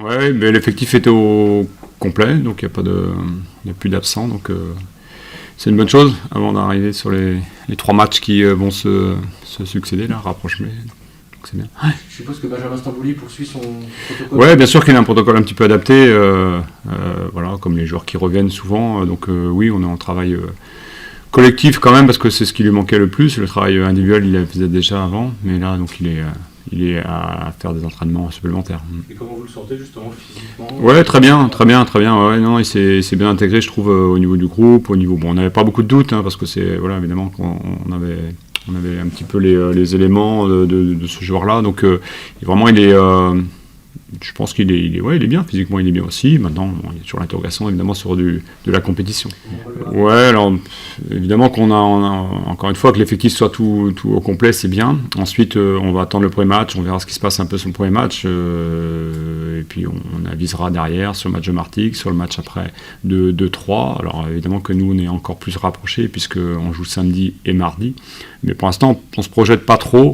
Ouais, mais l'effectif était au complet, donc il n'y a plus d'absents, donc c'est une bonne chose avant d'arriver sur les 3 matchs qui vont se succéder, là, rapprochement. Donc c'est bien. Je suppose que Benjamin Stambouli poursuit son protocole. Ouais, bien sûr qu'il y a un protocole un petit peu adapté, voilà, comme les joueurs qui reviennent souvent. Donc oui, on est en travail collectif quand même, parce que c'est ce qui lui manquait le plus. Le travail individuel, il le faisait déjà avant, mais là, donc il est à faire des entraînements supplémentaires. Et comment vous le sentez justement physiquement? Ouais, très bien, très bien, très bien. Ouais, non, il s'est bien intégré, je trouve, au niveau du groupe, au niveau. Bon, on n'avait pas beaucoup de doutes, hein, parce que c'est, voilà, évidemment qu'on avait un petit peu les éléments de ce joueur-là. Donc, vraiment, je pense ouais, il est bien, physiquement il est bien aussi. Maintenant, bon, il y a toujours l'interrogation évidemment sur de la compétition. Ouais, alors évidemment qu'on a encore une fois que l'effectif soit tout au complet, c'est bien. Ensuite, on va attendre le premier match, on verra ce qui se passe un peu sur le premier match, et puis on avisera derrière sur le match de Martigues, sur le match après de 2-3. Alors évidemment que nous on est encore plus rapprochés puisqu'on joue samedi et mardi, mais pour l'instant on se projette pas trop.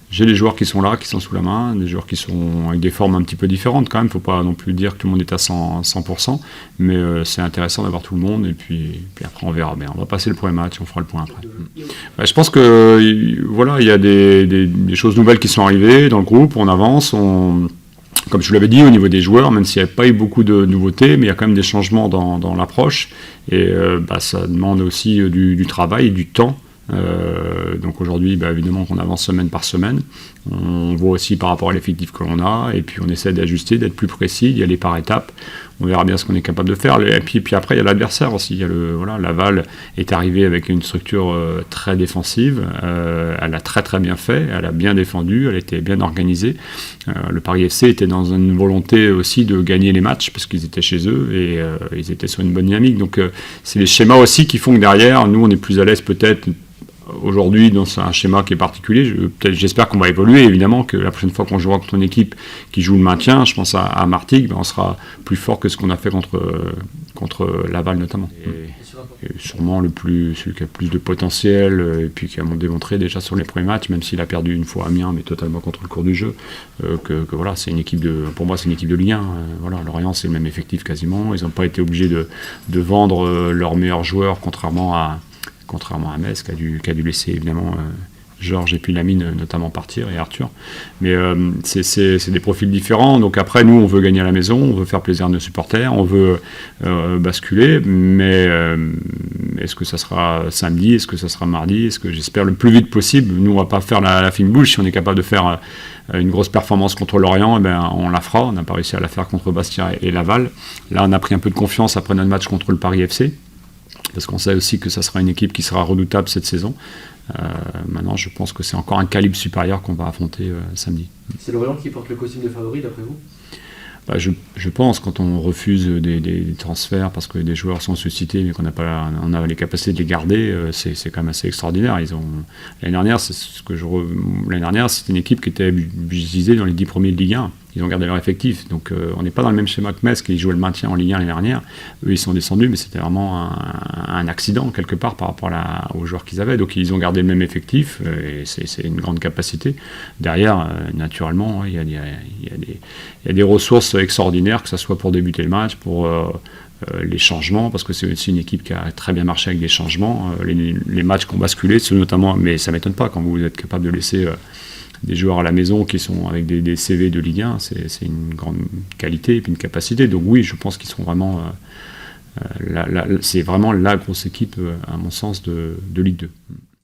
J'ai des joueurs qui sont là, qui sont sous la main, des joueurs qui sont avec des formes un petit peu différentes quand même. Il ne faut pas non plus dire que tout le monde est à 100%, mais c'est intéressant d'avoir tout le monde. Et puis après, on verra bien. On va passer le premier match, on fera le point après. Je pense que voilà, il y a des choses nouvelles qui sont arrivées dans le groupe. On avance. Comme je vous l'avais dit, au niveau des joueurs, même s'il n'y avait pas eu beaucoup de nouveautés, mais il y a quand même des changements dans l'approche. Et ça demande aussi du travail et du temps. Donc aujourd'hui, évidemment qu'on avance semaine par semaine. On voit aussi par rapport à l'effectif que l'on a, et puis on essaie d'ajuster, d'être plus précis, d'y aller par étapes. On verra bien ce qu'on est capable de faire. Et puis après, il y a l'adversaire aussi. Il y a Laval est arrivé avec une structure très défensive. Elle a très très bien fait. Elle a bien défendu. Elle était bien organisée. Le Paris FC était dans une volonté aussi de gagner les matchs parce qu'ils étaient chez eux et ils étaient sur une bonne dynamique. Donc c'est les schémas aussi qui font que derrière, nous, on est plus à l'aise peut-être aujourd'hui dans un schéma qui est particulier. J'espère qu'on va évoluer, évidemment, que la prochaine fois qu'on jouera contre une équipe qui joue le maintien, je pense à Martigues, on sera plus fort que ce qu'on a fait contre Laval notamment. Et sûrement celui qui a le plus de potentiel, et puis qui a démontré déjà sur les premiers matchs, même s'il a perdu une fois à Amiens, mais totalement contre le cours du jeu, que voilà, c'est une équipe pour moi c'est une équipe de Ligue 1. Voilà, Lorient c'est le même effectif quasiment, ils n'ont pas été obligés de vendre leurs meilleurs joueurs, contrairement à Metz, qui a dû laisser évidemment Georges et puis Lamine notamment partir, et Arthur. Mais c'est des profils différents. Donc après, nous, on veut gagner à la maison, on veut faire plaisir à nos supporters, on veut basculer, mais est-ce que ça sera samedi, est-ce que ça sera mardi, est-ce que j'espère le plus vite possible. Nous, on ne va pas faire la fine bouche. Si on est capable de faire une grosse performance contre Lorient, on la fera. On n'a pas réussi à la faire contre Bastia et Laval. Là, on a pris un peu de confiance après notre match contre le Paris FC. Parce qu'on sait aussi que ça sera une équipe qui sera redoutable cette saison. Maintenant, je pense que c'est encore un calibre supérieur qu'on va affronter samedi. C'est Lorient qui porte le costume de favori, d'après vous? Je pense, quand on refuse des transferts parce que des joueurs sont sollicités mais qu'on a les capacités de les garder, c'est quand même assez extraordinaire. L'année dernière, c'était une équipe qui était visée dans les 10 premiers de Ligue 1. Ils ont gardé leur effectif. Donc on n'est pas dans le même schéma que Metz qui jouait le maintien en Ligue 1 l'année dernière. Eux, ils sont descendus, mais c'était vraiment un accident quelque part par rapport aux joueurs qu'ils avaient. Donc ils ont gardé le même effectif, et c'est une grande capacité. Derrière, naturellement, il y a des ressources extraordinaires, que ce soit pour débuter le match, pour les changements, parce que c'est aussi une équipe qui a très bien marché avec des changements. Les matchs qui ont basculé, notamment, mais ça ne m'étonne pas quand vous êtes capable de laisser des joueurs à la maison qui sont avec des CV de Ligue 1, c'est une grande qualité et puis une capacité. Donc oui, je pense qu'ils sont vraiment c'est vraiment la grosse équipe, à mon sens, de Ligue 2.